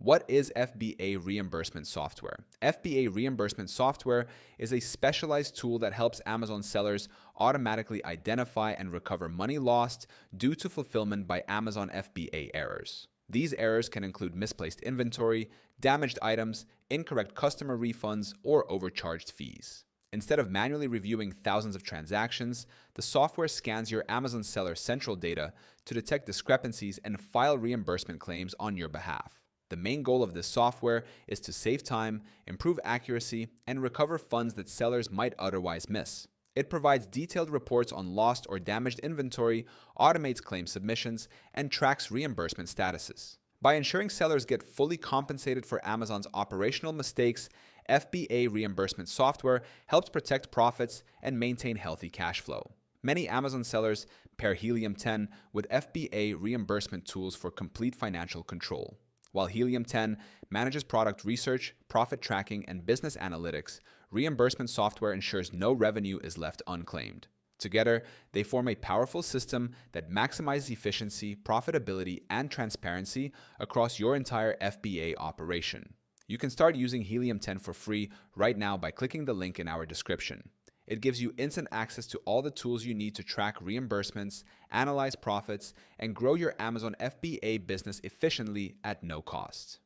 What is FBA reimbursement software? FBA reimbursement software is a specialized tool that helps Amazon sellers automatically identify and recover money lost due to fulfillment by Amazon FBA errors. These errors can include misplaced inventory, damaged items, incorrect customer refunds, or overcharged fees. Instead of manually reviewing thousands of transactions, the software scans your Amazon seller central data to detect discrepancies and file reimbursement claims on your behalf. The main goal of this software is to save time, improve accuracy, and recover funds that sellers might otherwise miss. It provides detailed reports on lost or damaged inventory, automates claim submissions, and tracks reimbursement statuses. By ensuring sellers get fully compensated for Amazon's operational mistakes, FBA reimbursement software helps protect profits and maintain healthy cash flow. Many Amazon sellers pair Helium 10 with FBA reimbursement tools for complete financial control. While Helium 10 manages product research, profit tracking, and business analytics, reimbursement software ensures no revenue is left unclaimed. Together, they form a powerful system that maximizes efficiency, profitability, and transparency across your entire FBA operation. You can start using Helium 10 for free right now by clicking the link in our description. It gives you instant access to all the tools you need to track reimbursements, analyze profits, and grow your Amazon FBA business efficiently at no cost.